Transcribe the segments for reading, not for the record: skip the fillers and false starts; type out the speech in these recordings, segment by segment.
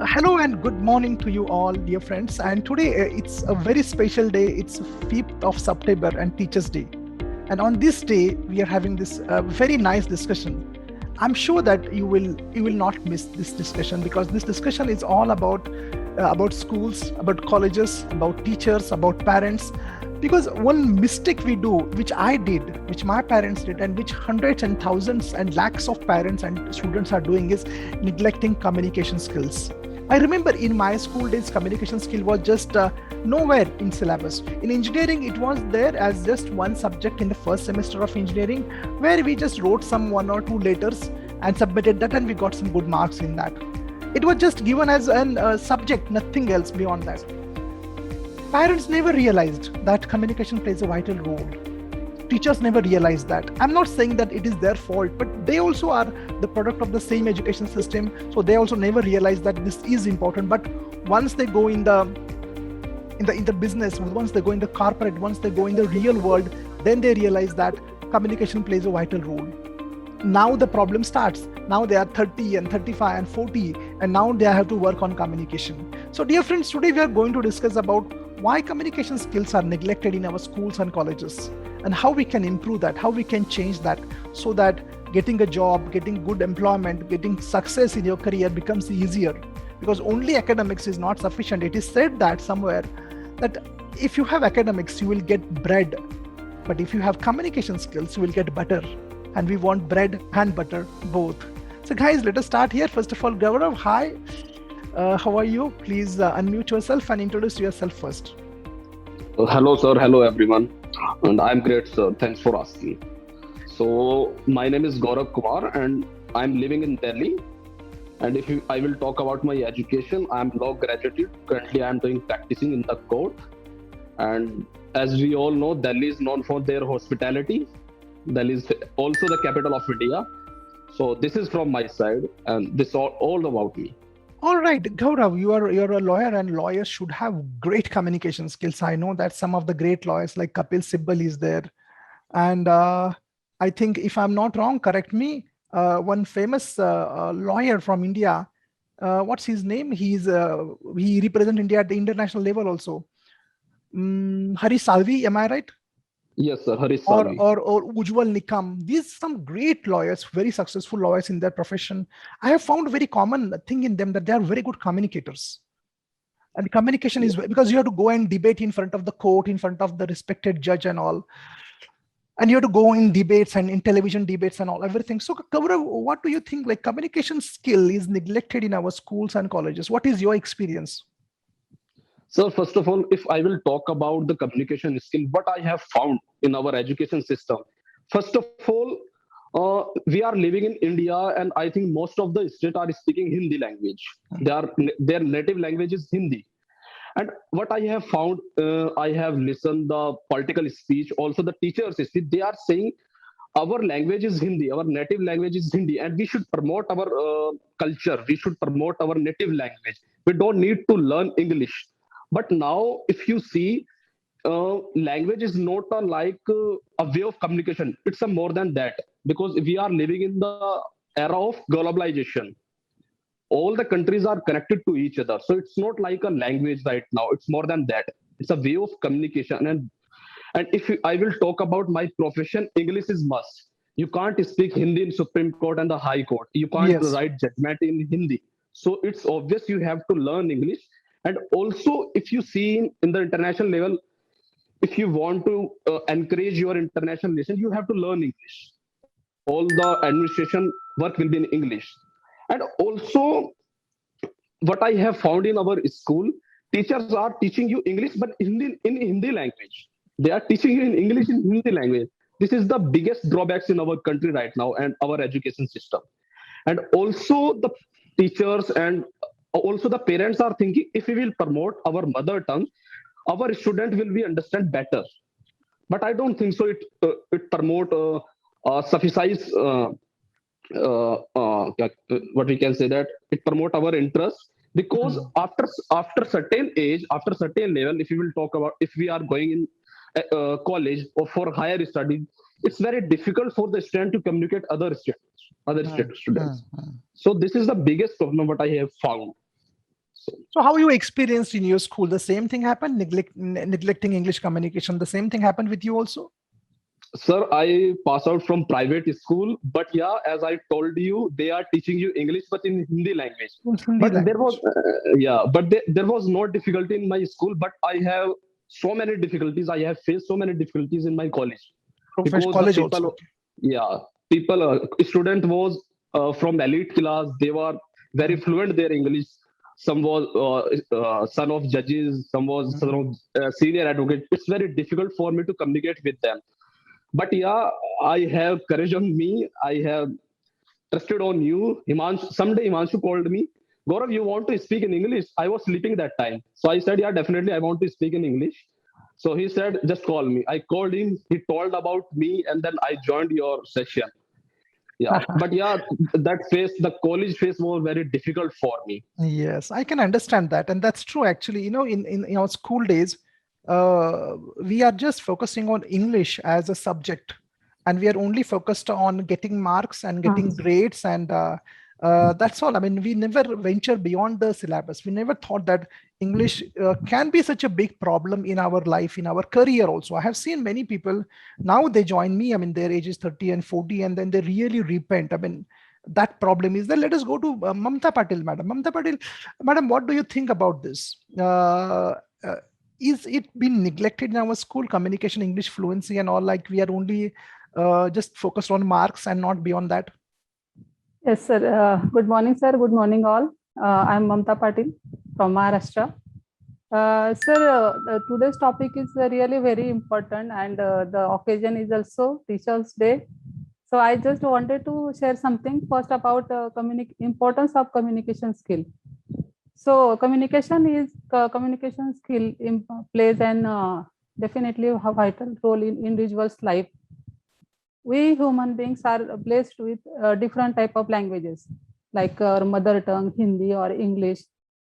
Hello and good morning to you all, dear friends. And today it's a very special day. It's 5th of September and Teachers' Day. And on this day, we are having this very nice discussion. I'm sure that you will not miss this discussion because this discussion is all about schools, about colleges, about teachers, about parents. Because one mistake we do, which I did, which my parents did, and which hundreds and thousands and lakhs of parents and students are doing is neglecting communication skills. I remember in my school days, communication skill was just nowhere in syllabus. In engineering, it was there as just one subject in the first semester of engineering, where we just wrote some one or two letters and submitted that, and we got some good marks in that. It was just given as a subject, nothing else beyond that. Parents never realized that communication plays a vital role. Teachers never realize that. I'm not saying that it is their fault, but they also are the product of the same education system, so they also never realize that this is important. But once they go in the business, once they go in the corporate, once they go in the real world, then they realize that communication plays a vital role. Now the problem starts. Now they are 30 and 35 and 40, and now they have to work on communication. So dear friends, today we are going to discuss about why communication skills are neglected in our schools and colleges, and how we can improve that, how we can change that, so that getting a job, getting good employment, getting success in your career becomes easier. Because only academics is not sufficient. It is said that somewhere that if you have academics, you will get bread, but if you have communication skills, you will get butter. And we want bread and butter both. So guys, let us start here. First of all, Gaurav, hi. How are you? Please unmute yourself and introduce yourself first. Hello, sir. Hello, everyone. And I'm great, sir. Thanks for asking. So, my name is Gaurav Kumar, and I'm living in Delhi. And I will talk about my education. I'm law graduate. Currently, I'm doing practicing in the court. And as we all know, Delhi is known for their hospitality. Delhi is also the capital of India. So, this is from my side, and this all about me. All right, Gaurav, you're a lawyer, and lawyers should have great communication skills. I know that some of the great lawyers like Kapil Sibal is there, and I think if I'm not wrong, correct me. One famous lawyer from India, what's his name? He represents India at the international level also. Hari Salvi, am I right? Yes, sir. Harish or Salvi. or Ujwal Nikam. These some great lawyers, very successful lawyers in their profession. I have found a very common thing in them that they are very good communicators. And communication is because you have to go and debate in front of the court, in front of the respected judge and all. And you have to go in debates and in television debates and all everything. So, Gaurav, what do you think? Like communication skill is neglected in our schools and colleges. What is your experience? So, first of all, if I will talk about the communication skill, what I have found in our education system, first of all, we are living in India, and I think most of the state are speaking Hindi language. Their native language is Hindi. And what I have found, I have listened the political speech, also the teachers' speech. They are saying our language is Hindi, our native language is Hindi, and we should promote our culture. We should promote our native language. We don't need to learn English. But now, if you see, language is not a way of communication. It's a more than that, because we are living in the era of globalization. All the countries are connected to each other, so it's not like a language right now. It's more than that. It's a way of communication. And if I will talk about my profession, English is must. You can't speak Hindi in Supreme Court and the High Court. You can't Yes. write judgment in Hindi. So it's obvious you have to learn English. And also, if you see in the international level, if you want to encourage your international relation, you have to learn English. All the administration work will be in English. And also, what I have found in our school, teachers are teaching you English, but in Hindi language. They are teaching you in English in Hindi language. This is the biggest drawbacks in our country right now and our education system. And also the teachers and also the parents are thinking, if we will promote our mother tongue, our student will be understand better. But I don't think so. It promote suffice what we can say, that it promote our interest, because Hmm. after certain age, after certain level, if we will talk about, if we are going in college or for higher studies, it's very difficult for the student to communicate other Hmm. Hmm. students. So this is the biggest problem what I have found. So how you experienced in your school? The same thing happened, neglecting English communication. The same thing happened with you also? Sir, I pass out from private school, but yeah, as I told you, they are teaching you English, but in Hindi language. In Hindi But there was, language. yeah, but there was no difficulty in my school. But I have so many difficulties. I have faced so many difficulties in my college Professional because the college also. people, Okay. yeah, people, student was from elite class. They were very Mm, fluent their English. Some was son of judges. Some was son mm. of senior advocate. It's very difficult for me to communicate with them, but yeah, I have courage on me. I have trusted on you. Himanshu, someday Himanshu called me, Gaurav, you want to speak in English? I was sleeping that time. So I said, yeah, definitely I want to speak in English. So he said, just call me. I called him. He told about me and then I joined your session. Yeah. But yeah, that phase, the college phase was very difficult for me. Yes, I can understand that. And that's true, actually. In our school days, we are just focusing on English as a subject, and we are only focused on getting marks and getting grades, and that's all. I mean, we never venture beyond the syllabus. We never thought that English can be such a big problem in our life, in our career also. I have seen many people now they join me. I mean, their age is 30 and 40, and then they really repent. I mean, that problem is there. Let us go to Mamta Patil, madam. Mamta Patil, madam, what do you think about this? Uh, is it been neglected in our school communication, English fluency, and all? Like we are only just focused on marks and not beyond that. Yes, sir. Good morning, sir. Good morning, all. I'm Mamta Patil from Maharashtra. Sir, today's topic is really very important, and the occasion is also Teachers' Day. So I just wanted to share something first about importance of communication skill. So communication skill plays an definitely a vital role in individual's life. We human beings are blessed with different type of languages like our mother tongue, Hindi or English,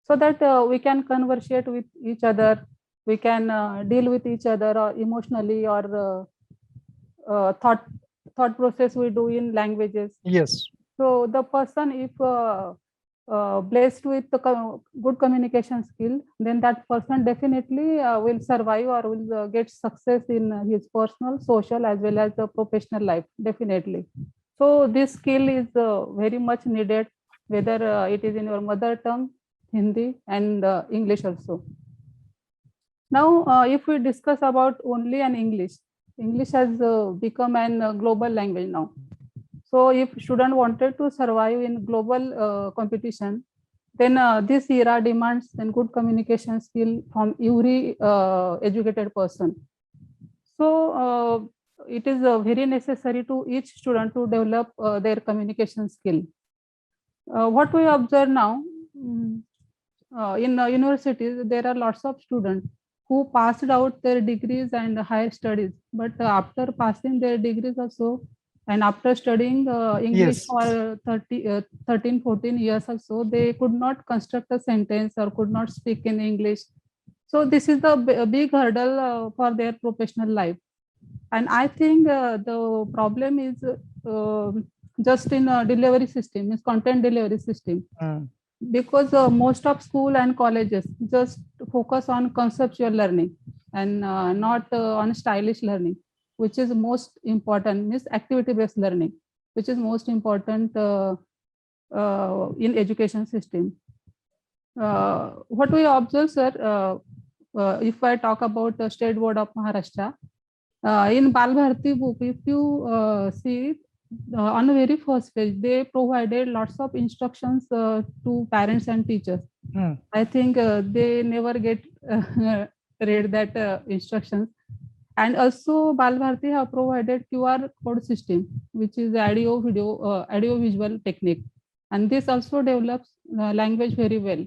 so that we can conversate with each other, we can deal with each other or emotionally or thought process we do in languages. Yes. So the person, if blessed with the good communication skill, then that person definitely will survive or will get success in his personal, social as well as the professional life, definitely. So this skill is very much needed, whether it is in your mother tongue, Hindi and English also. Now, if we discuss about only an English has become an global language now. So if student wanted to survive in global competition, then this era demands then good communication skill from every educated person. So it is very necessary to each student to develop their communication skill. What we observe now, in universities, there are lots of students who passed out their degrees and higher studies, but after passing their degrees also, and after studying English Yes. for 13, 14 years or so, they could not construct a sentence or could not speak in English. So this is the big hurdle for their professional life. And I think the problem is just in delivery system, is content delivery system. Because most of school and colleges just focus on conceptual learning and not on stylish learning, which is most important, means activity based learning, which is most important in education system. What we observe, sir, if I talk about the State Board of Maharashtra, in Bal Bharati book, if you see on the very first page, they provided lots of instructions to parents and teachers. I think they never get read that instructions. And also Bal Bharati have provided QR code system, which is audio visual technique. And this also develops language very well,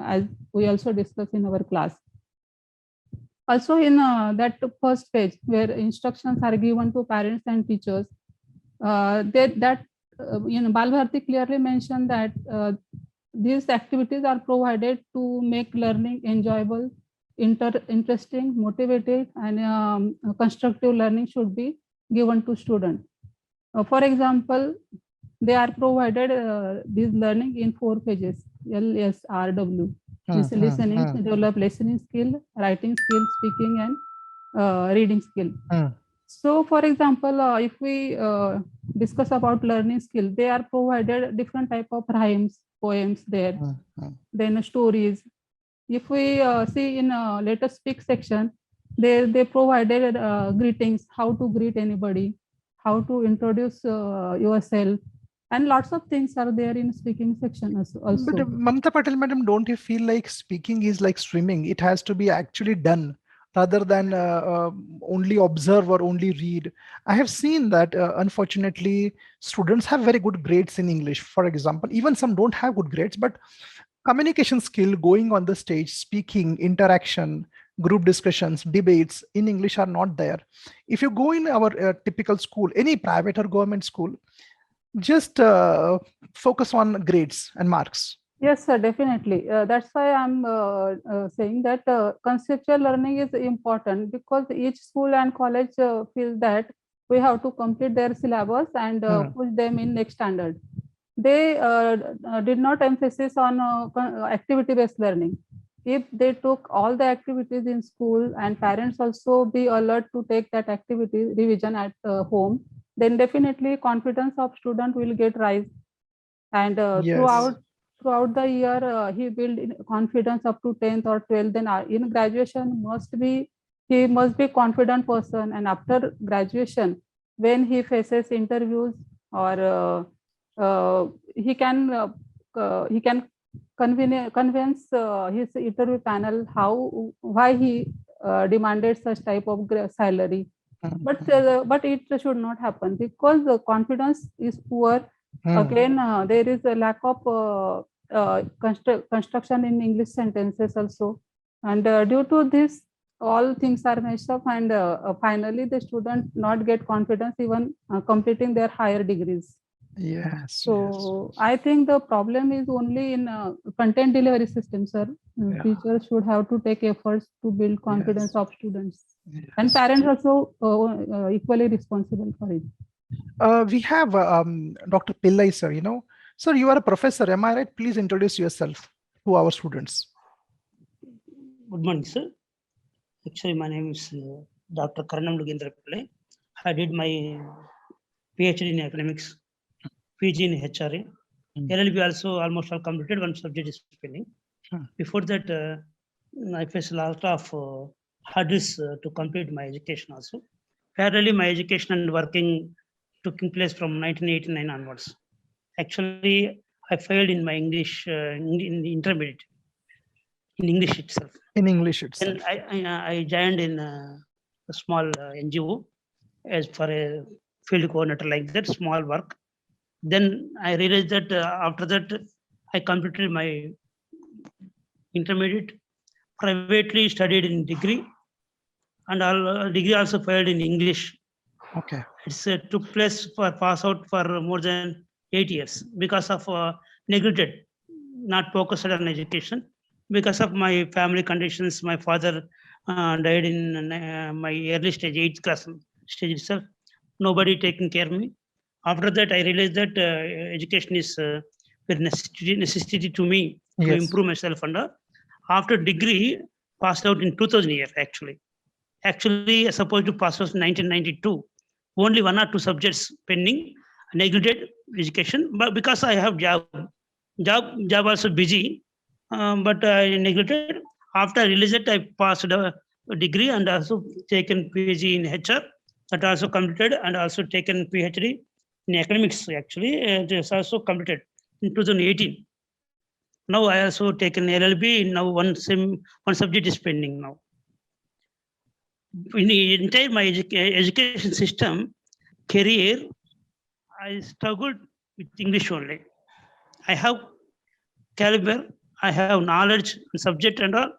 as we also discussed in our class. Also in that first page where instructions are given to parents and teachers, Bal Bharati clearly mentioned that these activities are provided to make learning enjoyable, interesting, motivated, and constructive learning should be given to students. For example, they are provided this learning in 4 pages, LSRW. listening, develop listening skill, writing skill, speaking, and reading skill. So, for example, if we discuss about learning skill, they are provided different type of rhymes, poems there, then stories. If we see in let us speak section, they provided greetings, how to greet anybody, how to introduce yourself, and lots of things are there in speaking section also. But Mamta Patel madam, don't you feel like speaking is like swimming? It has to be actually done rather than only observe or only read. I have seen that unfortunately students have very good grades in English, for example. Even some don't have good grades, but communication skill, going on the stage, speaking, interaction, group discussions, debates in English are not there. If you go in our typical school, any private or government school, just focus on grades and marks. Yes, sir, definitely. That's why I'm saying that conceptual learning is important, because each school and college feel that we have to complete their syllabus and push them in next standard. They did not emphasis on activity-based learning. If they took all the activities in school and parents also be alert to take that activity revision at home, then definitely confidence of student will get rise. And throughout the year, he build confidence up to 10th or 12th. Then in graduation, he must be confident person. And after graduation, when he faces interviews or he can convince his interview panel why he demanded such type of salary. But it should not happen, because the confidence is poor. Again, there is a lack of construction in English sentences also, and due to this, all things are messed up, and finally the student not get confidence even completing their higher degrees. Yes. So I think the problem is only in content delivery system, sir. Teachers should have to take efforts to build confidence of students, and parents also equally responsible for it. We have Dr. Pillai, sir. Sir, you are a professor. Am I right? Please introduce yourself to our students. Good morning, sir. Actually, my name is Dr. Karanam Lugendra Pillai. I did my PhD in economics, PG in HRA. LLB also almost all completed, one subject is pending. Before that, I faced a lot of hurdles to complete my education also. Parallelly, my education and working taking place from 1989 onwards. Actually, I failed in my English in the intermediate, in English itself. In English itself. And I joined in a small NGO as for a field coordinator, like that, small work. Then I realized that after that, I completed my intermediate, privately studied in degree, and degree also failed in English. Okay. It's took place for pass out for more than 8 years because of neglected, not focused on education. Because of my family conditions, my father died in my early stage, 8th class stage itself. Nobody taking care of me. After that, I realized that education is very necessity to me to improve myself. And after degree, passed out in 2000 year actually. Actually, I supposed to pass out in 1992. Only 1 or 2 subjects pending, neglected education. But because I have job also busy, but I neglected. After I realized, I passed a degree and also taken PhD in HR. That also completed, and also taken PhD in economics. Actually, it is also completed in 2018. Now I also taken LLB. Now one subject is pending now. In the entire my education system career, I struggled with English only. I have caliber, I have knowledge, subject and all.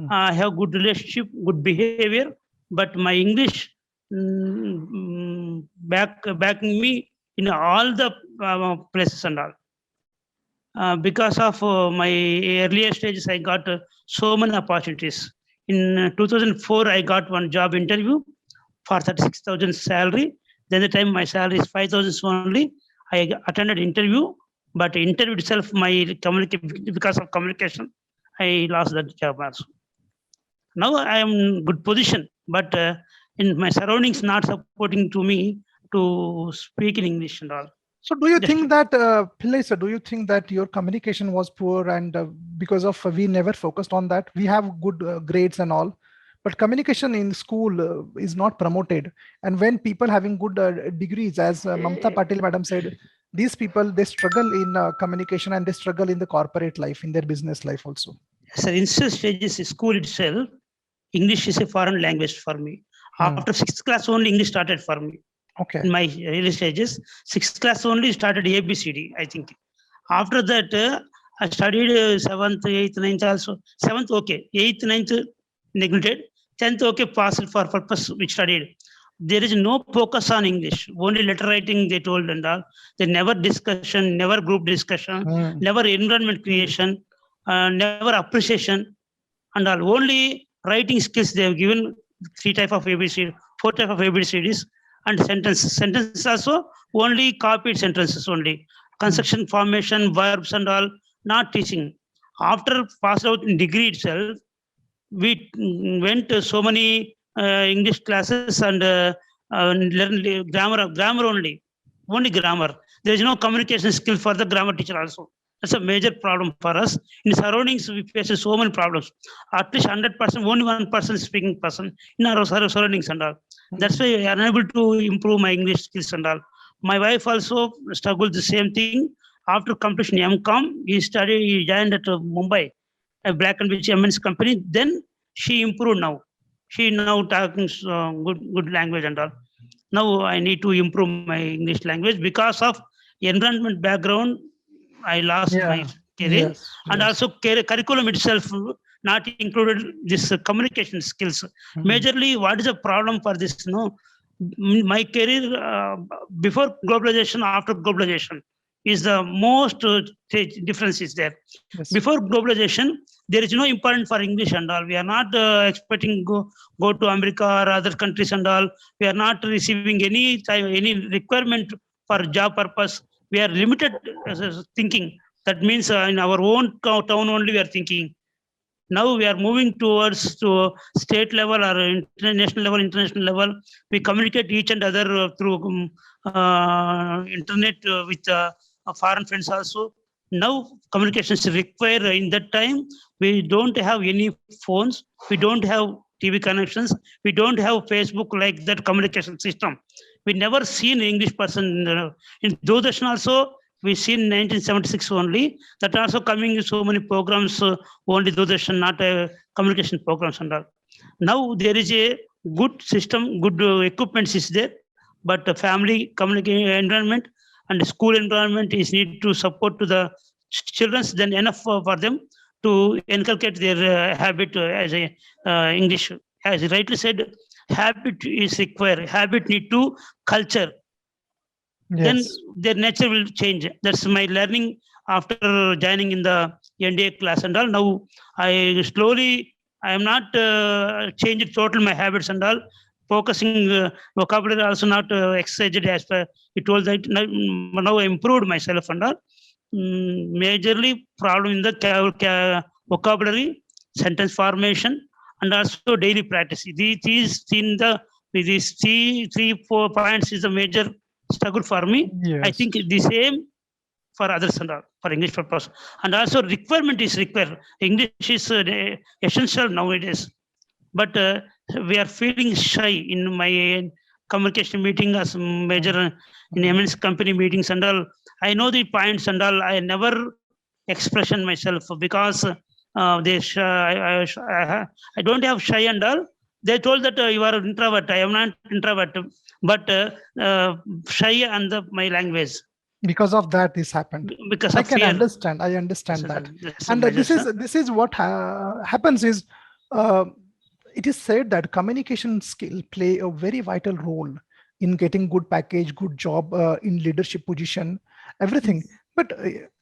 I have good relationship, good behavior, but my English backing me in all the places and all. Because of my earlier stages, I got so many opportunities. In 2004, I got one job interview for 36,000 salary. Then the time my salary is 5,000 only. I attended interview, but interview itself, because of communication, I lost that job also. Now I am in good position, but in my surroundings not supporting to me to speak in English and all. So do you Just think that, Pillai sir, do you think that your communication was poor and because of we never focused on that? We have good grades and all, but communication in school is not promoted. And when people having good degrees, as Mamta Patil madam said, these people, they struggle in communication and they struggle in the corporate life, in their business life also. as an initial stages, school itself, English is a foreign language for me. After sixth class only English started for me. Okay. In my early stages, sixth class only started ABCD, I think. After that, I studied seventh, eighth, ninth also. Seventh, okay. Eighth, ninth, neglected. 10th, okay, passed for purpose, which studied. There is no focus on English, only letter writing they told and all. They never discussion, never group discussion, never environment creation, never appreciation and all. Only writing skills they have given 3 type of ABC, 4 type of ABCDs and sentences. Sentences also only copied sentences only. Construction, formation, verbs and all, not teaching. After passed out in degree itself, we went to so many English classes and learn grammar only grammar. There is no communication skill for the grammar teacher also. That's a major problem for us. In surroundings, we face so many problems. At least 100%, only 1% speaking person in our surroundings and all. That's why I am unable to improve my English skills and all. My wife also struggled the same thing. After completion M.Com, he joined at Mumbai, a Black and Which MNC company. Then she improved now. She now talking good language and all. Now I need to improve my English language because of environment background. I lost my career and also curriculum itself not included this communication skills. Majorly, what is the problem for this? No, my career before globalization, after globalization is the most difference is there. Before globalization, there is no important for English and all. We are not expecting go to America or other countries and all. We are not receiving any requirement for job purpose. We are limited thinking. That means in our own town only we are thinking. Now we are moving towards to state level or international level. We communicate each and other through internet with foreign friends also. Now communications require in that time. We don't have any phones. We don't have TV connections. We don't have Facebook like that communication system. We never seen English person in Doordarshan also. We seen 1976 only. That also coming so many programs only Doordarshan, not communication programs and all. Now there is a good system, good equipment is there, but the family communication environment and school environment is need to support to the children. Then enough for them to inculcate their habit as a English. As you rightly said, habit is required. Habit need to culture. Then their nature will change. That's my learning after joining in the NDA class and all. Now I am not changed total my habits and all. Focusing vocabulary also not exercised as per you told that now I improved myself and all. Majorly problem in the vocabulary, sentence formation, and also daily practice. These 3-4 points is a major struggle for me. I think the same for others and all, for English purpose. And also requirement is required. English is essential nowadays. But we are feeling shy in my communication meeting as major in MNC company meetings and all. I know the points and all. I never expression myself because I don't have shy and all. They told that you are an introvert. I am not introvert, but shy and my language. Because of that, this happened. Because I of can fear. understand. I understand that. And this is what happens is. It is said that communication skill play a very vital role in getting good package, good job in leadership position, everything. But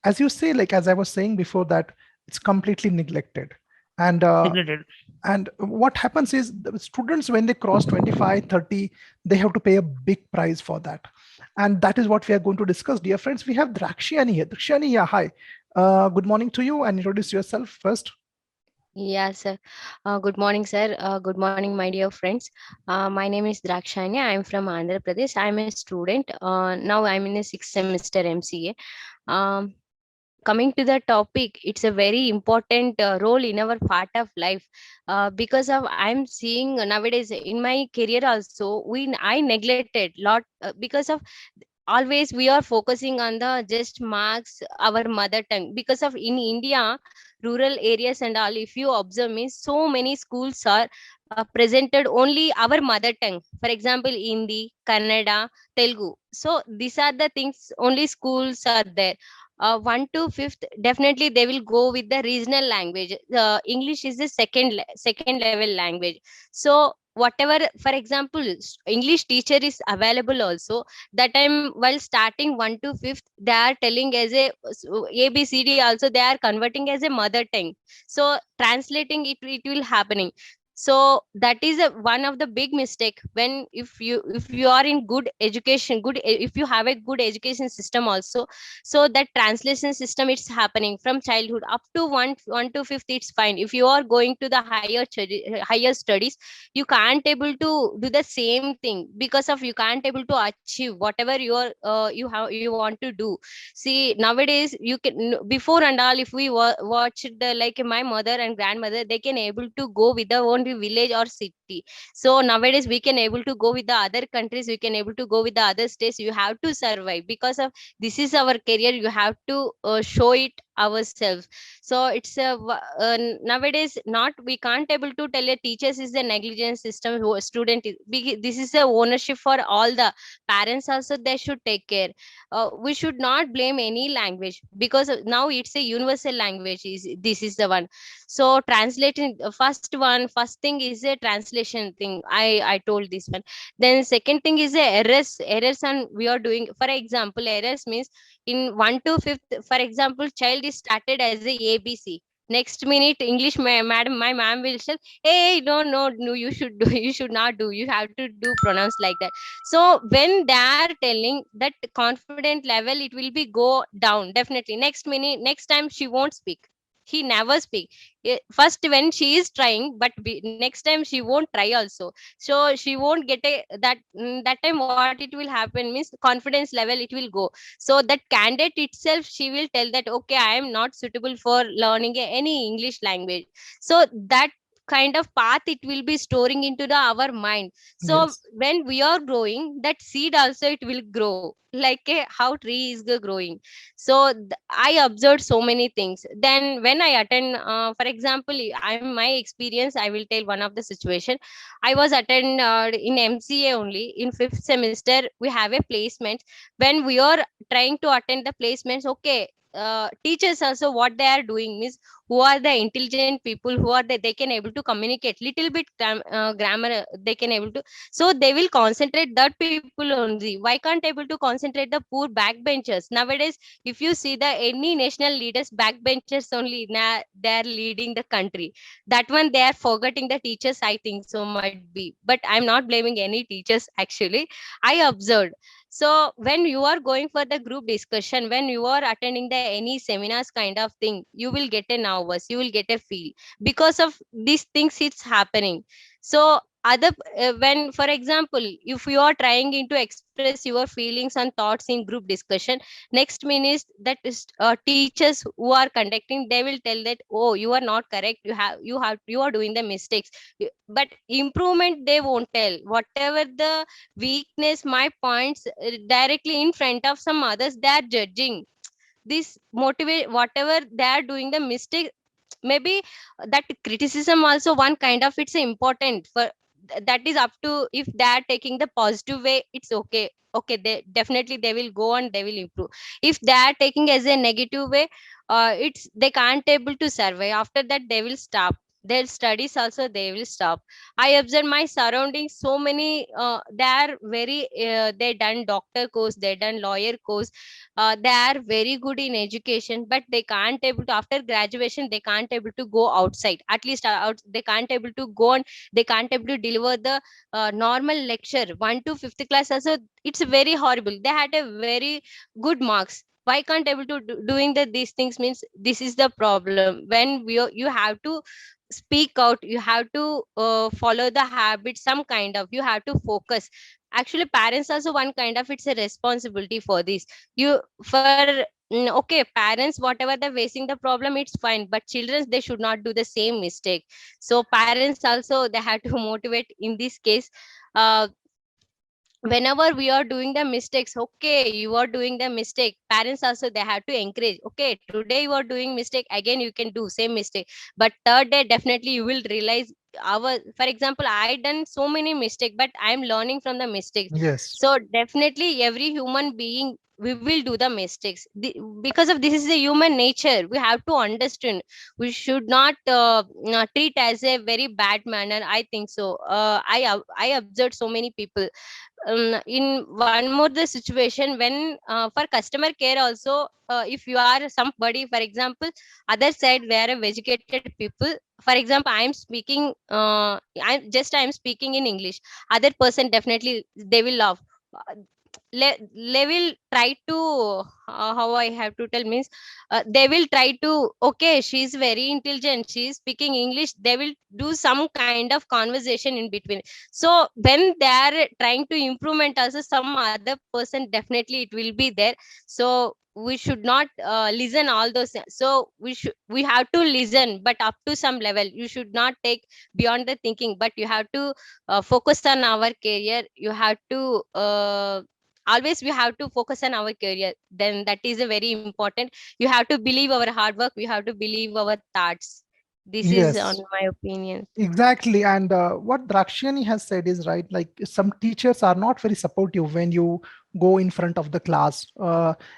as you say, like as I was saying before, that it's completely neglected. And and what happens is the students, when they cross 25, 30, they have to pay a big price for that. And that is what we are going to discuss, dear friends. We have Drakshani here. Drakshani, yeah, hi. Good morning to you, and introduce yourself first. Yes, sir. Good morning, sir. Good morning, my dear friends. My name is Drakshanya. I'm from Andhra Pradesh. I'm a student. Now I'm in a sixth semester MCA. Coming to the topic, it's a very important role in our part of life, because of I'm seeing nowadays in my career also, I neglected lot, because of always we are focusing on the just marks our mother tongue, because of in India rural areas and all, if you observe me, so many schools are presented only our mother tongue, for example Hindi, Kannada, Telugu. So these are the things, only schools are there. 1 to 5th definitely they will go with the regional language. English is the second level language. So whatever, for example, English teacher is available also, that time while starting 1 to 5th they are telling as a ABCD also, they are converting as a mother tongue. So translating it will happening. So that is one of the big mistake. When if you are in good education, if you have a good education system also, so that translation system it's happening from childhood up to 1 to 5th, it's fine. If you are going to the higher studies, you can't able to do the same thing, because of you can't able to achieve whatever you want to do. See, nowadays you can, before and all, if we watch the, like my mother and grandmother, they can able to go with the only village or city. So nowadays we can able to go with the other countries, we can able to go with the other states. You have to survive, because of this is our career, you have to show it ourselves. So it's nowadays not, we can't able to tell a teachers is the negligence system, who a student is this is a ownership for all the parents also, they should take care. We should not blame any language, because now it's a universal language, is this is the one. So translating, first thing is a translation thing, I told this one. Then second thing is a errors, and we are doing, for example, errors means in 1 to 5th, for example, child is started as a ABC. Next minute English, madam, my ma'am will say, hey, no, no, no, you should do, you should not do, you have to do pronounce like that. So when they are telling that confident level, it will be go down definitely. Next minute, next time she won't speak, he never speak. First when she is trying, but next time she won't try also. So she won't get a that time what it will happen means confidence level it will go. So that candidate itself, she will tell that, okay, I am not suitable for learning any English language. So that kind of path it will be storing into the our mind. So Yes. when we are growing, that seed also it will grow, like a how tree is growing. So I observed so many things. Then when I attend, for example, I'm my experience, I will tell one of the situation. I was attend in MCA only in 5th semester, we have a placement. When we are trying to attend the placements, okay, teachers also what they are doing means, who are the intelligent people, who are they can able to communicate little bit grammar, they can able to, so they will concentrate that people only. Why can't able to concentrate the poor backbenchers? Nowadays if you see the any national leaders, backbenchers only they are leading the country. That one they are forgetting the teachers, I think so might be, but I'm not blaming any teachers actually. I observed. So when you are going for the group discussion, when you are attending the any seminars kind of thing, you will get a nervous, you will get a feel, because of these things it's happening. So other when, for example, if you are trying to express your feelings and thoughts in group discussion, next minute that is teachers who are conducting, they will tell that, oh, you are not correct, you are doing the mistakes. But improvement they won't tell, whatever the weakness, my points, directly in front of some others they are judging. This motivate whatever they are doing the mistake. Maybe that criticism also one kind of it's important for, that is up to, if they are taking the positive way, it's okay. Okay, they definitely they will go and they will improve. If they are taking as a negative way, it's they can't able to survive. After that they will stop their studies also, they will stop. I observe my surroundings, so many they are very they done doctor course, they done lawyer course, they are very good in education, but they can't able to, after graduation they can't able to go outside, at least out, they can't able to go and they can't able to deliver the normal lecture 1 to 5th class also. It's very horrible, they had a very good marks. Why can't able to doing the these things means, this is the problem. When you have to speak out, you have to follow the habit, some kind of, you have to focus. Actually parents also one kind of, it's a responsibility for this. You for okay, parents whatever they're facing the problem, it's fine, but children, they should not do the same mistake. So parents also, they have to motivate in this case. uh, Whenever we are doing the mistakes, okay, you are doing the mistake, parents also, they have to encourage, okay, today you are doing mistake, again you can do same mistake, but third day definitely you will realize our, for example, I done so many mistakes, but I am learning from the mistakes. Yes. So definitely every human being, we will do the mistakes. Because of this is the human nature, we have to understand. We should not treat as a very bad manner, I think so. I observed so many people in one more the situation when for customer care also, if you are somebody, for example, other side where a educated people, for example, I am speaking I'm speaking in English, other person definitely they will love, they will try to how I have to tell means, they will try to, okay, she's very intelligent, she's speaking English, they will do some kind of conversation in between. So when they are trying to improvement also, some other person definitely it will be there. So we should not listen all those so we have to listen, but up to some level. You should not take beyond the thinking, but you have to focus on our career. You have to always we have to focus on our career, then that is a very important. You have to believe our hard work, we have to believe our thoughts. This is on Yes. my opinion. Exactly, and what Drakshani has said is right. Like some teachers are not very supportive when you go in front of the class.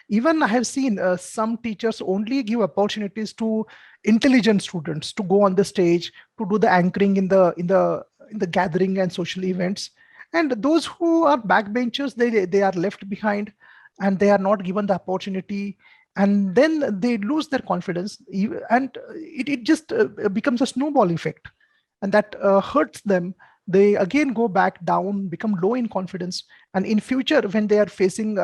Even I have seen some teachers only give opportunities to intelligent students to go on the stage to do the anchoring in the gathering and social events, and those who are backbenchers, they are left behind, and they are not given the opportunity, and then they lose their confidence, and it just becomes a snowball effect, and that hurts them. They again go back down, become low in confidence, and in future when they are facing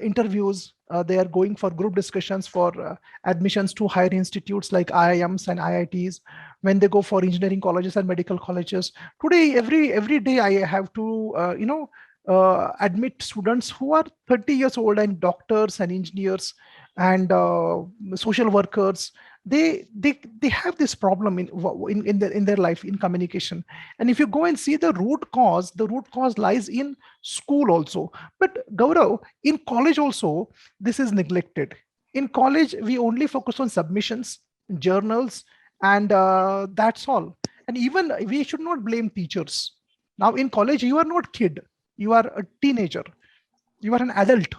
interviews, they are going for group discussions for admissions to higher institutes like IIMs and IITs, when they go for engineering colleges and medical colleges. Today, every day I have to admit students who are 30 years old, and doctors and engineers and social workers. They have this problem in their life in communication. And if you go and see the root cause lies in school also. But Gaurav, in college also this is neglected. In college we only focus on submissions, journals, and that's all. And even we should not blame teachers. Now in college you are not kid, you are a teenager, you are an adult.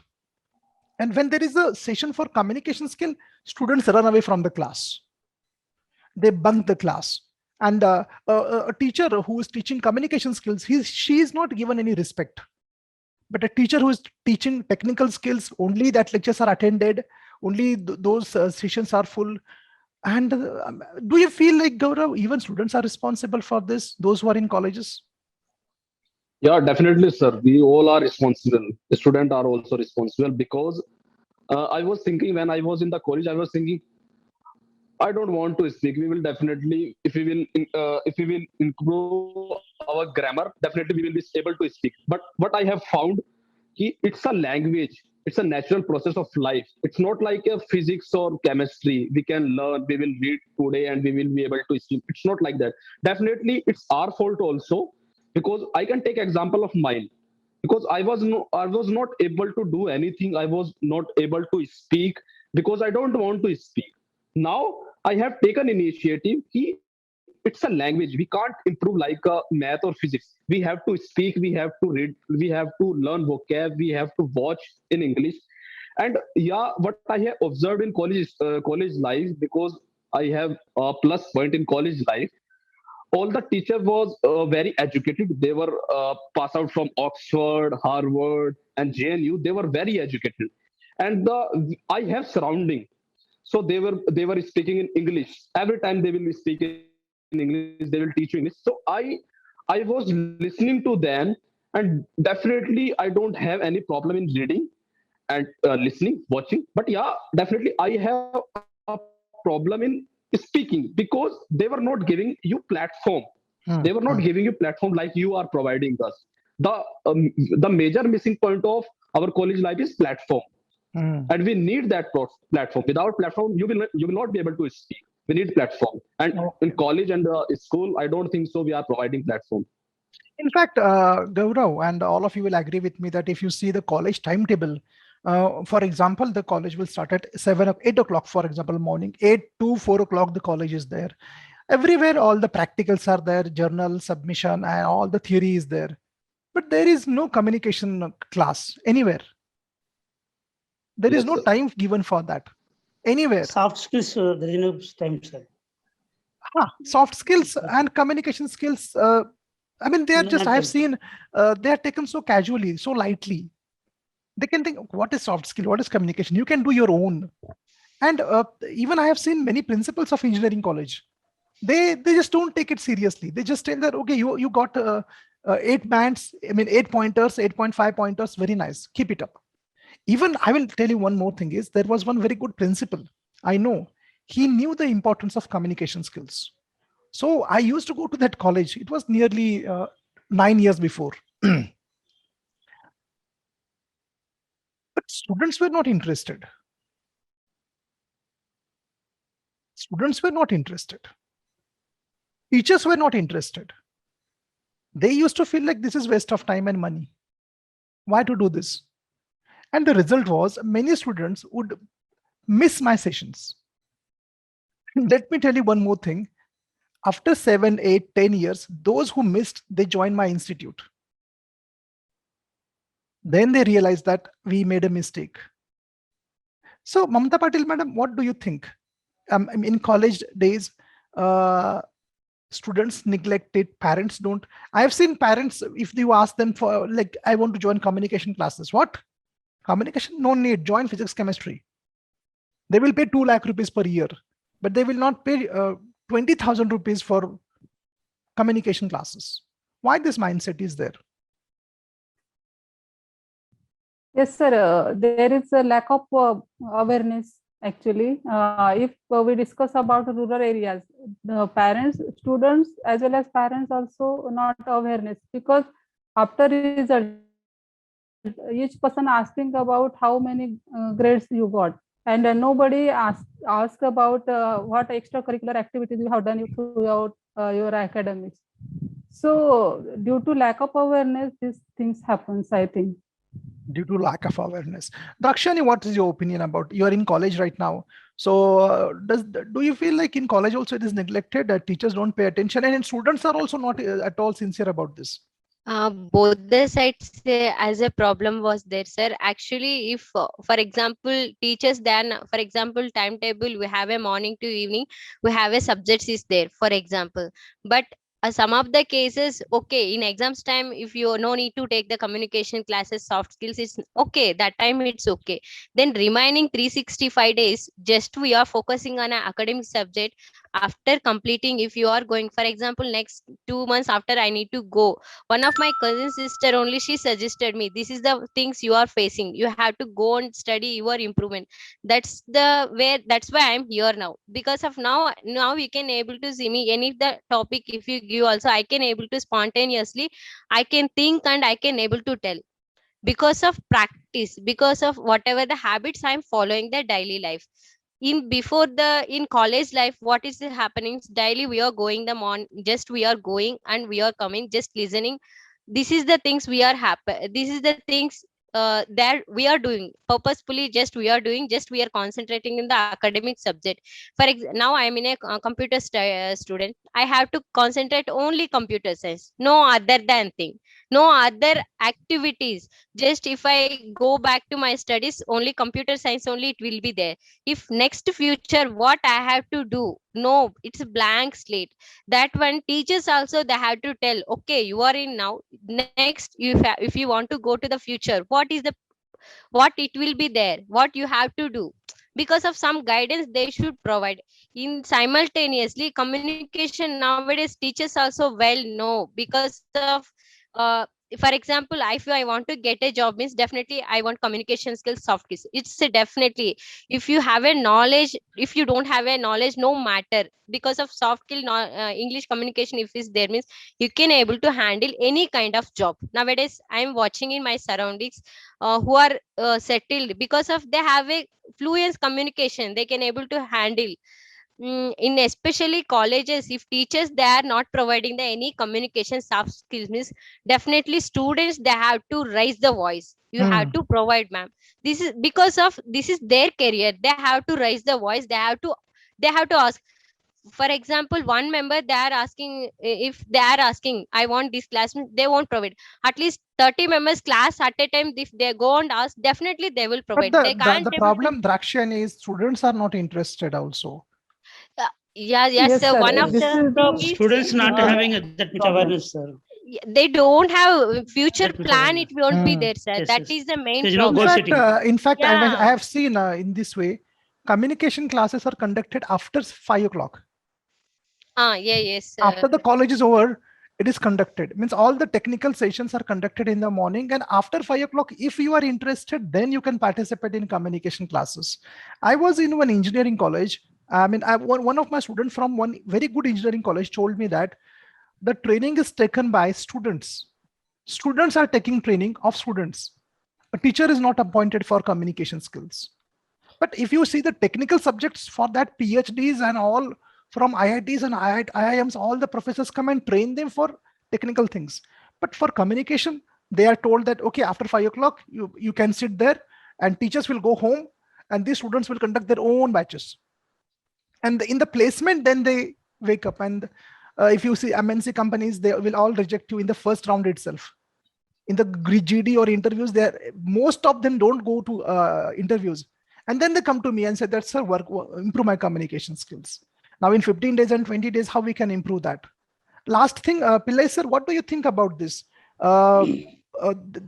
And when there is a session for communication skill, students run away from the class, they bunk the class. And a teacher who is teaching communication skills, she is not given any respect. But a teacher who is teaching technical skills, only that lectures are attended, only those sessions are full. And do you feel like, Gaurav, even students are responsible for this, those who are in colleges? Yeah, definitely, sir. We all are responsible. The student are also responsible because I was thinking when I was in the college, I was thinking I don't want to speak. We will definitely, if we will improve our grammar, definitely we will be able to speak. But what I have found, it's a language. It's a natural process of life. It's not like a physics or chemistry. We can learn. We will read today and we will be able to speak. It's not like that. Definitely, it's our fault also because I can take example of mine because I was not able to do anything. I was not able to speak because I don't want to speak. Now I have taken initiative. It's a language. We can't improve like math or physics. We have to speak. We have to read. We have to learn vocab. We have to watch in English. And yeah, what I have observed in college life, because I have a plus point in college life, all the teacher was very educated. They were passed out from Oxford, Harvard, and JNU. They were very educated, and I have surrounding. So they were speaking in English every time. They will speak in English. They will teach you English. So I was listening to them, and definitely I don't have any problem in reading and listening, watching. But yeah, definitely I have a problem in speaking. speaking, because they were not giving you platform. They were not giving you platform like you are providing us. The major missing point of our college life is platform, and we need that platform. Without platform, you will not be able to speak. We need platform, and in college and school, I don't think so we are providing platform. In fact, Gaurav and all of you will agree with me that if you see the college timetable, for example, the college will start at 8 o'clock, for example, morning, 8 to 4 o'clock, the college is there. Everywhere, all the practicals are there, journal submission, and all the theory is there. But there is no communication class anywhere. There is Yes, no sir. time given for that anywhere. Soft skills, there is no time, sir. Soft skills and communication skills. I mean, they are just, I have seen, they are taken so casually, so lightly. They can think, what is soft skill? What is communication? You can do your own. And even I have seen many principals of engineering college. They just don't take it seriously. They just tell that, okay, you got 8 bands, I mean, 8 pointers, 8.5 pointers, very nice. Keep it up. Even I will tell you one more thing is there was one very good principal. I know he knew the importance of communication skills. So I used to go to that college. It was nearly 9 years before. But students were not interested. Students were not interested. Teachers were not interested. They used to feel like this is waste of time and money. Why to do this? And the result was many students would miss my sessions. Let me tell you one more thing. After 7, 8, 10 years, those who missed, they joined my institute. Then they realized that we made a mistake. So, Mamta Patil, madam, what do you think? In college days, students neglected, parents don't. I've seen parents, if you ask them for, like, I want to join communication classes. What? Communication? No need. Join physics, chemistry. They will pay 2 lakh rupees per year, but they will not pay 20,000 rupees for communication classes. Why this mindset is there? Yes, sir. There is a lack of awareness. Actually, if we discuss about rural areas, the parents, students, as well as parents also not awareness, because after result, each person asking about how many grades you got, and nobody ask about what extracurricular activities you have done throughout your academics. So due to lack of awareness, these things happens, I think. Due to lack of awareness. Dakshani, what is your opinion about? You are in college right now. So do you feel like in college also it is neglected, that teachers don't pay attention, and students are also not at all sincere about this? Both the sides as a problem was there, sir. Actually, if for example teachers, then for example timetable, we have a morning to evening, we have a subjects is there, for example. But some of the cases, okay, in exams time, if you no need to take the communication classes, soft skills is okay, that time it's okay. Then remaining 365 days, just we are focusing on an academic subject. After completing, if you are going, for example, next 2 months after I need to go, one of my cousin sister only, she suggested me, this is the things you are facing, you have to go and study your improvement. That's why I'm here now, because of now you can able to see me any of the topic if you give also, I can able to spontaneously, I can think and I can able to tell, because of practice, because of whatever the habits I'm following the daily life. In college life, what is happening daily, we are going the just we are going and we are coming, just listening. This is the things we are happy, this is the things that we are doing purposefully, just we are doing, just we are concentrating in the academic subject. Now I am in a computer student, I have to concentrate only computer science, no other than thing, no other activities. Just if I go back to my studies, only computer science only it will be there. If next future what I have to do, no, it's a blank slate. That one teachers also, they have to tell, okay, you are in now, next if you want to go to the future, what it will be there, what you have to do, because of some guidance they should provide. In simultaneously communication nowadays, teachers also well know, because of for example, if I want to get a job, means definitely I want communication skills, soft skills. It's a definitely, if you have a knowledge, if you don't have a knowledge, no matter, because of soft skill, English communication, if is there, means you can able to handle any kind of job. Nowadays I am watching in my surroundings, who are settled because of they have a fluent communication, they can able to handle. In especially colleges, if teachers they are not providing the any communication soft skills, means definitely students they have to raise the voice, you have Hmm. to provide, ma'am. This is because of this is their career, they have to raise the voice, they have to ask. For example, one member they are asking, if they are asking I want this class, means they won't provide. At least 30 members class at a time, if they go and ask, definitely they will But provide, the, they the, can't the able to. problem, Drakshan, is students are not interested also. Yeah, yes Yes, sir, one sir. of This the is thing the is, Students not having that much problem. awareness, sir. they don't have future That much plan, it awareness. won't be Hmm. there, sir. Yes, That yes. is the main There's no In goal problem. fact, setting. I Yeah. have seen in this way, communication classes are conducted after 5 o'clock. Yeah, yes sir. After the college is over, it is conducted. Means all the technical sessions are conducted in the morning, and after 5 o'clock, if you are interested, then you can participate in communication classes. I was in one engineering college. I mean, one of my students from one very good engineering college told me that the training is taken by students. Students are taking training of students. A teacher is not appointed for communication skills. But if you see the technical subjects for that, PhDs and all from IITs and IIMs, all the professors come and train them for technical things. But for communication, they are told that, okay, after 5 o'clock, you can sit there and teachers will go home and these students will conduct their own batches. And in the placement, then they wake up. And if you see MNC companies, they will all reject you in the first round itself. In the GD or interviews, most of them don't go to interviews, and then they come to me and say, that's sir, improve my communication skills. Now in 15 days and 20 days, how we can improve that? Last thing, Pillai sir, what do you think about this? uh, the,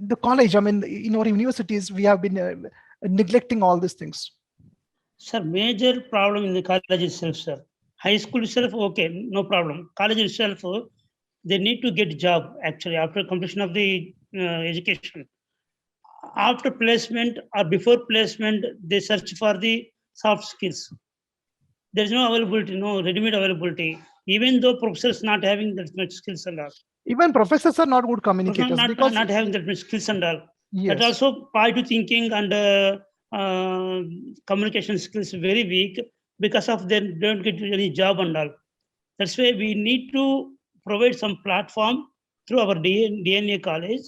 the college, I mean, in our universities, we have been neglecting all these things. Sir, major problem in the college itself, sir. High school itself, okay, no problem. College itself, they need to get job actually after completion of the education. After placement or before placement, they search for the soft skills. There is no availability, no ready-made availability. Even though professors not having that much skills and all, Even professors are not good communicators because not having that much skills and all. That yes, also positive thinking and communication skills very weak because of they don't get any job and all. That's why we need to provide some platform through our DNA college.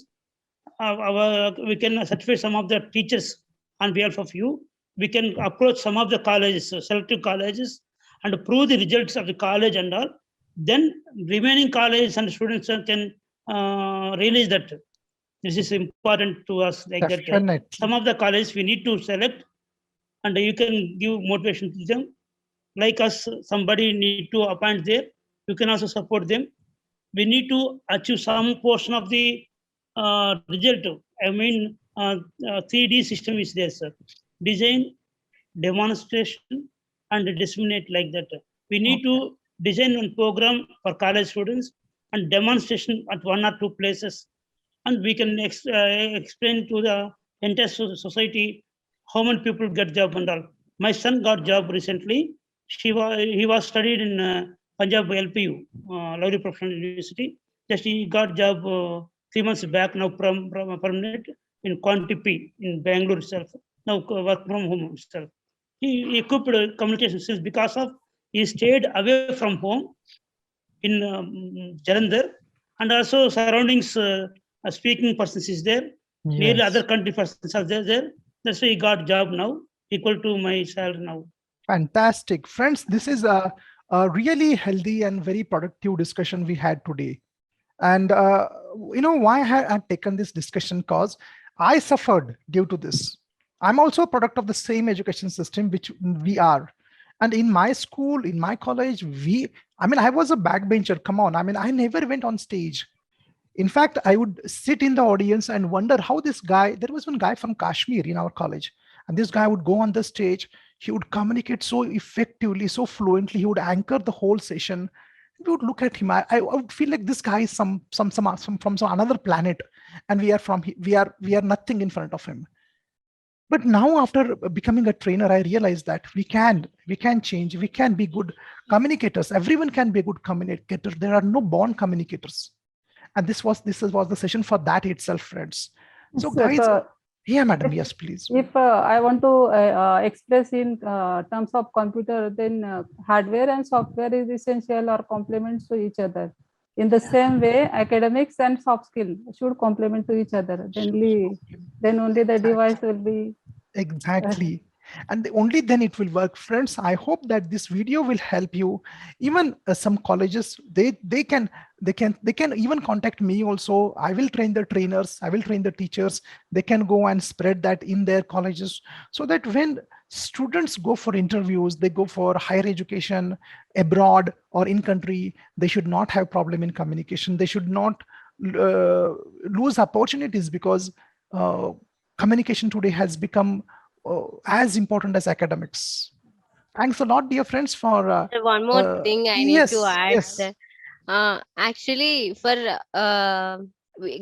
We can certify some of the teachers on behalf of you. We can approach some of the colleges, selective colleges, and prove the results of the college and all. Then remaining colleges and students can realize that this is important to us. Like that, definitely. some of the colleges we need to select, and you can give motivation to them. Like us, somebody need to appoint there. You can also support them. We need to achieve some portion of the result. I mean, 3D system is there, sir. Design, demonstration, and disseminate like that. We need Okay. to design one program for college students and demonstration at one or two places. And we can explain to the entire society how many people get job and all. My son got job recently. He was studied in Punjab LPU, Lowry Professional University. Just he got job 3 months back now from permanent in Quanti P in Bangalore itself. Now work from home itself. He equipped communication skills because of he stayed away from home in Jalandhar, and also surroundings speaking persons is there. Nearly other Yes. country persons are there. That's why he got job now equal to my salary now. Fantastic. Friends, this is a really healthy and very productive discussion we had today. And you know why I've taken this discussion? Because I suffered due to this. I'm also a product of the same education system which we are. And in my school, in my college, I was a backbencher. Come on. I mean, I never went on stage. In fact, I would sit in the audience and wonder how this guy, there was one guy from Kashmir in our college, and this guy would go on the stage. He would communicate so effectively, so fluently. He would anchor the whole session. we would look at him. I would feel like this guy is some from some another planet, and we are nothing in front of him. But now, after becoming a trainer, I realized that we can change. We can be good communicators. Everyone can be a good communicator. There are no born communicators, and this was the session for that itself, friends. So, guys, yeah, madam, yes, please. If I want to express in terms of computer, then hardware and software is essential or complements to each other. In the same way, academics and soft skill should complement to each other. Then only the device will be exactly. And only then it will work. Friends, I hope that this video will help you. Even some colleges, they can even contact me also. I will train the trainers, I will train the teachers. They can go and spread that in their colleges, so that when students go for interviews, they go for higher education abroad or in country, they should not have problem in communication. They should not lose opportunities, because communication today has become as important as academics. Thanks a lot, dear friends, for one more thing I need to add. Yes. Actually, for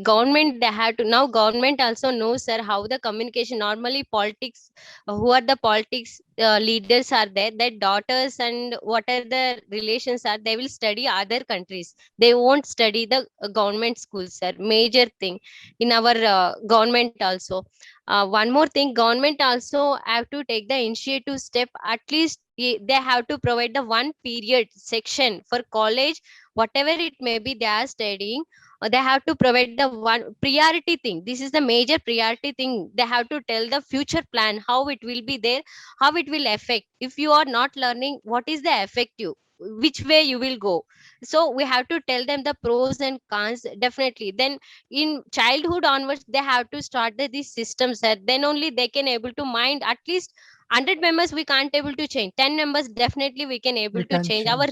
government, they have to, now government also knows, sir, how the communication normally politics, who are the politics leaders are there, their daughters and what are the relations are, they will study other countries. They won't study the government schools, sir. Major thing in our government also. One more thing, government also have to take the initiative step. At least they have to provide the one period section for college, whatever it may be they are studying. They have to provide the one priority thing. This is the major priority thing. They have to tell the future plan, how it will be there, how it will affect. If you are not learning, what is the effective, which way you will go. So we have to tell them the pros and cons, definitely. Then in childhood onwards, they have to start these systems, then only they can able to mind. At least 100 members we can't able to change, 10 members definitely we can able to change our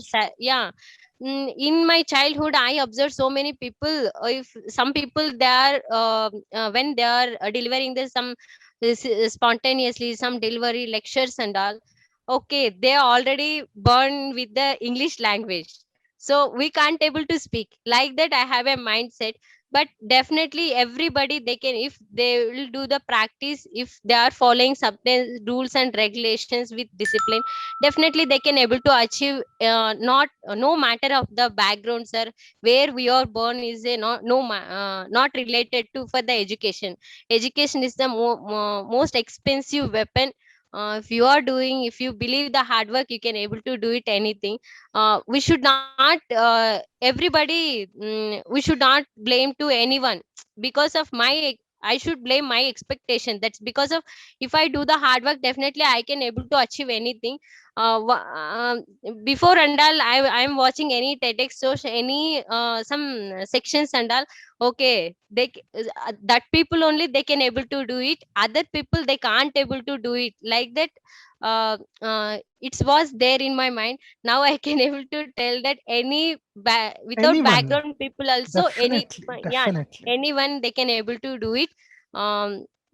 in my childhood I observed so many people. If some people they are when they are delivering this some spontaneously some delivery lectures and all, okay, they are already born with the English language, so we can't able to speak like that. I have a mindset. But definitely everybody, they can, if they will do the practice, if they are following certain rules and regulations with discipline, definitely they can able to achieve. Not no matter of the background, sir, where we are born is a not related to for the education. Education is the most expensive weapon. If you are doing, if you believe the hard work, you can able to do it anything. We should not everybody, we should not blame to anyone because of my, I should blame my expectation. That's because of, if I do the hard work, definitely I can able to achieve anything. Before and all, I am watching any TEDx shows, any some sections and all. Okay, that people only they can able to do it. Other people they can't able to do it like that. It was there in my mind. Now I can able to tell that any without Anyone, background people also, definitely. anyone they can able to do it.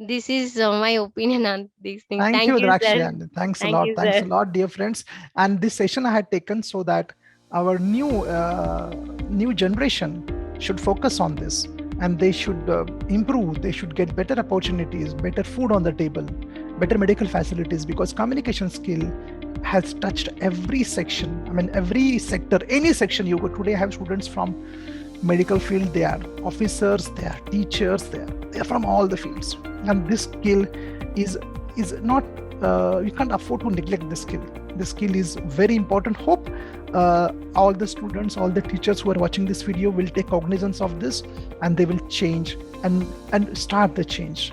This is my opinion on these things. Thank you, you, Drakshi, sir. and thanks a Thank lot. you, Thanks sir. a lot, dear friends. And this session I had taken so that our new generation should focus on this, and they should improve. They should get better opportunities, better food on the table, better medical facilities, because communication skill has touched every section. I mean, every sector, any section you go. Today I have students from medical field, they are officers, they are teachers, they are from all the fields. And this skill is not, you can't afford to neglect this skill. This skill is very important. Hope all the students, all the teachers who are watching this video will take cognizance of this, and they will change and start the change.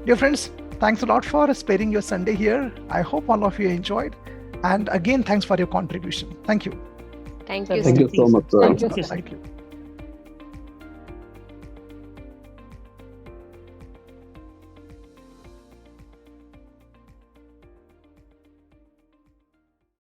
Dear friends, thanks a lot for sparing your Sunday here. I hope all of you enjoyed. And again, thanks for your contribution. Thank you. Thank you. Thank you so much, sir. Thank you. Thank you.